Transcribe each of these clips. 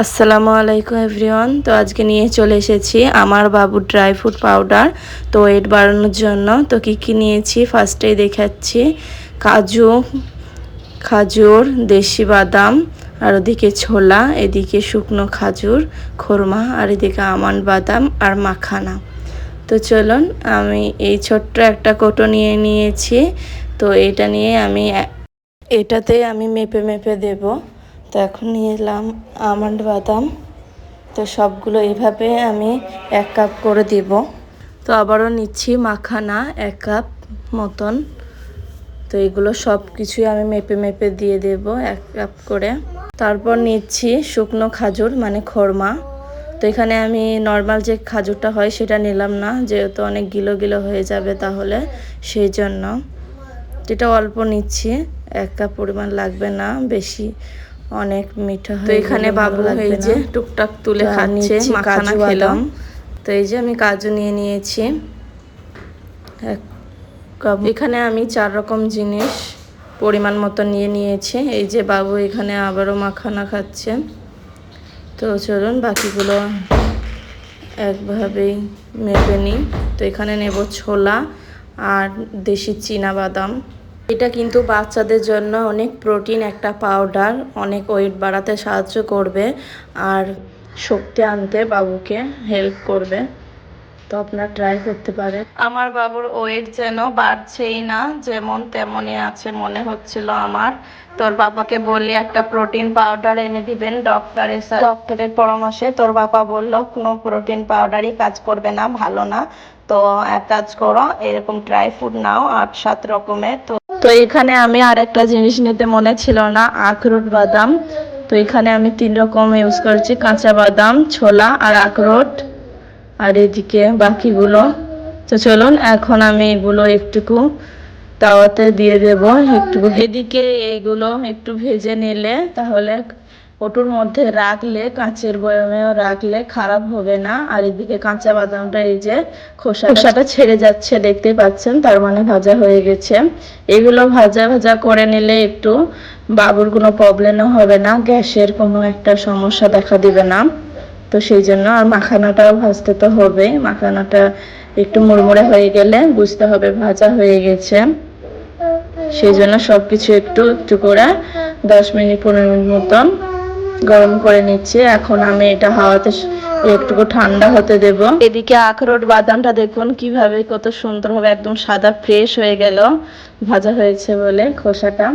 আসসালামু আলাইকুম এভরিওয়ান। তো আজকে নিয়ে চলে এসেছি আমার বাবুর ড্রাই ফ্রুট পাউডার, তো ওয়েট বাড়ানোর জন্য। তো কী নিয়েছি ফার্স্টেই দেখাচ্ছি। কাজু, খাজুর, দেশি বাদাম, আর ওদিকে ছোলা, এদিকে শুকনো খাজুর খোরমা, আর এদিকে আমন্ড বাদাম আর মাখানা। তো চলুন, আমি এই ছোট্ট একটা কৌটো নিয়ে নিয়েছি। তো এটা নিয়ে এটাতে আমি মেপে মেপে দেব। তো এখন নিয়ে এলাম আমন্ড বাদাম। তো সবগুলো এভাবে আমি 1 কাপ করে দিব। তো আবারও নিচ্ছি মাখানা 1 কাপ মতন। তো এগুলো সব কিছুই আমি মেপে মেপে দিয়ে দেব 1 কাপ করে। তারপর নিচ্ছি শুকনো খাজুর মানে খোরমা। তো এখানে আমি নর্মাল যে খাজুরটা হয় সেটা নিলাম না, যেহেতু অনেক গিলো গিলো হয়ে যাবে তাহলে, সেই জন্য যেটা অল্প নিচ্ছি। 1 কাপ পরিমাণ লাগবে না, বেশি অনেক মিঠা হয়। তো এখানে বাবু এই যে টুকটাক তুলে খাচ্ছে, মাখানা খেলাম। তো এই যে আমি কাজু নিয়ে নিয়েছি 1 কাপ। এখানে আমি 4 রকম জিনিস পরিমাণ মতো নিয়ে নিয়েছি। এই যে বাবু এখানে আবারও মাখানা খাচ্ছে। তো চলুন বাকিগুলো একভাবেই মেপে নিই। তো এখানে নেব ছোলা আর দেশি চীনা বাদাম। এটা কিন্তু বাচ্চাদের জন্য অনেক প্রোটিন একটা পাউডার, অনেক ওয়েট বাড়াতে সাহায্য করবে আর শক্তি আনতে বাবুকে হেল্প করবে। তো আপনারা ট্রাই করতে পারেন। আমার বাবুর ওয়েট যেন বাড়ছেই না, যেমন তেমনই আছে মনে হচ্ছিল আমার। তোর বাবাকে বললি একটা প্রোটিন পাউডার এনে দিবেন ডক্টরের পরামর্শে। তোর বাবা বললো কোনো প্রোটিন পাউডারই কাজ করবে না, ভালো না। তো এক কাজ করো, এরকম ড্রাই ফ্রুট নাও 8-7 রকমের। তো এখানে আমি আর একটা জিনিস নিতে মনে ছিল না, আখরোট বাদাম। তো এখানে আমি 3 রকম ইউজ করেছি, কাঁচা বাদাম, ছোলা আর আখরোট, আর এদিকে বাকিগুলো। তো চলুন এখন আমি এগুলো একটুকু তাওয়াতে দিয়ে দেব একটু। এদিকে এইগুলো একটু ভেজে নিলে তাহলে ওটুর মধ্যে রাখলে, কাঁচের বয়ামেও রাখলে খারাপ হবে না। আর এদিকে কাঁচা বাদামটা এই যে খোসাটা ছেড়ে যাচ্ছে, দেখতে পাচ্ছেন, তার মানে ভাজা হয়ে গেছে। এগুলো ভাজা ভাজা করে নিলে একটু বাবুর কোনো প্রবলেমও হবে না, গ্যাসের কোনো একটা সমস্যা দেখা দিবে না। তো সেই জন্য আর মাখানাটাও ভাজতে তো হবে। মাখানাটা একটু মুড়মুড়ে হয়ে গেলে বুঝতে হবে ভাজা হয়ে গেছে। সেই জন্য সব কিছু একটু একটু করে 10-15 মিনিট মতন গরম করে নিচ্ছি। এখন আমি এটা হাওয়াতে একটু ঠান্ডা হতে দেব। এদিকে আখরোট বাদামটা দেখুন কিভাবে কত সুন্দরভাবে একদম সাদা ফ্রেশ হয়ে গেল, ভাজা হয়েছে বলে খোসাটা।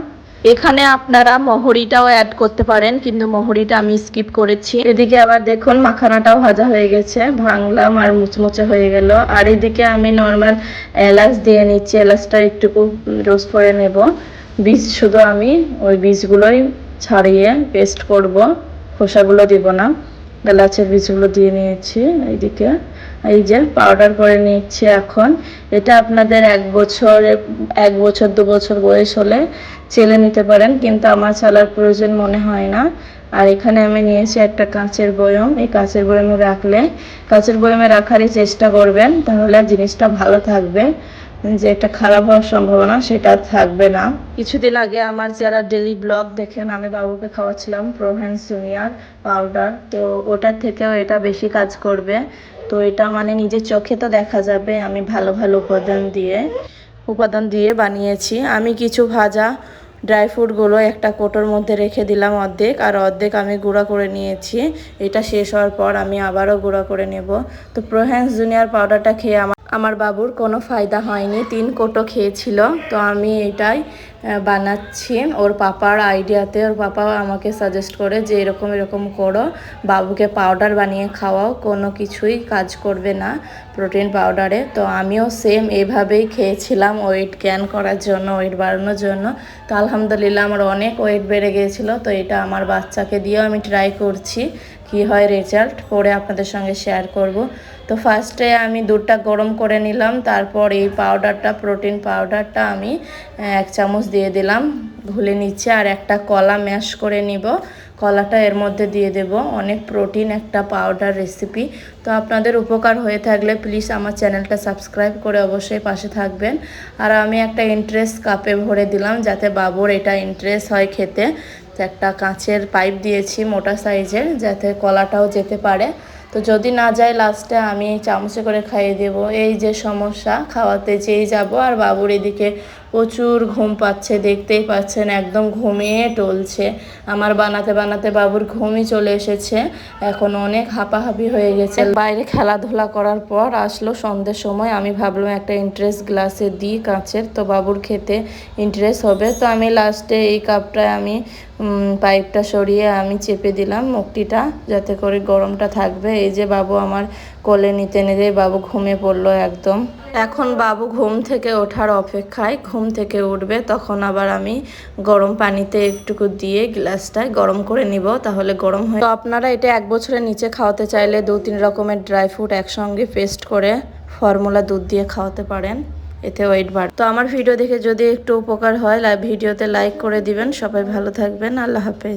এখানে আপনারা মহরিটাও অ্যাড করতে পারেন, কিন্তু মহরিটা আমি স্কিপ করেছি। এদিকে আবার দেখুন মাখানাটাও ভাজা হয়ে গেছে, ভাঙলাম আর মুচমুচে হয়ে গেল। আর এদিকে আমি নর্মাল এলাচ দিয়ে নিচ্ছি, এলাচটা একটু রোস্ট করে নেব। বীজ শুধু আমি ওই বীজগুলোই ছাড়িয়ে পেস্ট করব, খোসাগুলো দিব না। এলাচের বীজগুলো দিয়ে নিয়েছি। এইদিকে এই যে পাউডার করে নিচ্ছি। এখন এটা আপনাদের 1 বছর 2 বছর বয়স হলে চেলে নিতে পারেন, কিন্তু আমার চালার প্রয়োজন মনে হয় না। আর এখানে আমি নিয়েছি একটা কাঁচের বয়ম। এই কাঁচের বয়মে কাঁচের বয়মে রাখারই চেষ্টা করবেন, তাহলে জিনিসটা ভালো থাকবে, যে একটা খারাপ হওয়ার সম্ভাবনা সেটা থাকবে না। কিছুদিন আগে আমার যারা ডেইলি ব্লগ দেখেন, আমি বাবুকে খাওয়াচ্ছিলাম প্রোভেন্স জুনিয়র পাউডার। তো ওটার থেকেও এটা বেশি কাজ করবে। তো এটা মানে নিজের চোখে তো দেখা যাবে আমি ভালো ভালো উপাদান দিয়ে বানিয়েছি। আমি কিছু ভাজা ড্রাই ফ্রুটগুলো একটা কোটোর মধ্যে রেখে দিলাম অর্ধেক, আর অর্ধেক আমি গুঁড়া করে নিয়েছি। এটা শেষ হওয়ার পর আমি আবারও গুঁড়া করে নেব। তো প্রোভেন্স জুনিয়র পাউডারটা খেয়ে আমার বাবুর কোনো ফায়দা হয়নি, 3 কোটো খেয়েছিল। তো আমি এটাই বানাচ্ছি ওর পাপার আইডিয়াতে। ওর পাপা আমাকে সাজেস্ট করে যে এরকম করো, বাবুকে পাউডার বানিয়ে খাওয়াও, কোনো কিছুই কাজ করবে না প্রোটিন পাউডারে। তো আমিও সেম এভাবেই খেয়েছিলাম ওয়েট গেইন করার জন্য, ওয়েট বাড়ানোর জন্য। তো আলহামদুলিল্লাহ আমার অনেক ওয়েট বেড়ে গিয়েছিলো। তো এটা আমার বাচ্চাকে দিয়েও আমি ট্রাই করছি, কি হয় রেজাল্ট পরে আপনাদের সঙ্গে শেয়ার করব। তো ফার্স্টে আমি দুধটা গরম করে নিলাম, তারপর এই প্রোটিন পাউডারটা আমি 1 চামচ দিয়ে দিলাম, ঘুলে নিচ্ছি। আর একটা কলা ম্যাশ করে নিব, কলাটা এর মধ্যে দিয়ে দেব। অনেক প্রোটিন একটা পাউডার রেসিপি। তো আপনাদের উপকার হয়ে থাকলে প্লিজ আমার চ্যানেলটা সাবস্ক্রাইব করে অবশ্যই পাশে থাকবেন। আর আমি একটা ইন্টারেস্ট কাপে ভরে দিলাম, যাতে বাবুর এটা ইন্টারেস্ট হয় খেতে, একটা কাঁচের পাইপ দিয়েছি মোটা সাইজের, যাতে কলাটাও যেতে পারে। তো যদি না যায় লাস্টে আমি চামচে করে খাইয়ে দেব। এই যে সমস্যা, খাওয়াতে যেই যাব আর বাবুর এদিকে প্রচুর ঘুম পাচ্ছে, দেখতেই পাচ্ছেন একদম ঘুমিয়ে টলছে। আমার বানাতে বানাতে বাবুর ঘুমই চলে এসেছে, এখন অনেক হাঁপাহাঁপি হয়ে গেছে। বাইরে খেলাধুলা করার পর আসলো সন্ধ্যের সময়, আমি ভাবলাম একটা ইন্টারেস্ট গ্লাসে দিই কাঁচের, তো বাবুর খেতে ইন্টারেস্ট হবে। তো আমি লাস্টে এই কাপটায় আমি পাইপটা সরিয়ে আমি চেপে দিলাম মুখটিটা, যাতে করে গরমটা থাকবে। এই যে বাবু আমার কোলে নিতে নিতে বাবু ঘুমিয়ে পড়লো একদম। এখন বাবু ঘুম থেকে ওঠার অপেক্ষায়, ঘুম থেকে উঠবে তখন আবার আমি গরম পানিতে একটুকু দিয়ে গ্লাসটায় গরম করে নিব, তাহলে গরম হয়। তো আপনারা এটা 1 বছরের নিচে খাওয়াতে চাইলে 2-3 রকমের ড্রাই ফ্রুট একসঙ্গে পেস্ট করে ফর্মুলা দুধ দিয়ে খাওয়াতে পারেন, এতে ওয়েট বাড়ে। তো আমার ভিডিও দেখে যদি একটু উপকার হয় ভিডিওতে লাইক করে দিবেন। সবাই ভালো থাকবেন, আল্লাহ হাফেজ।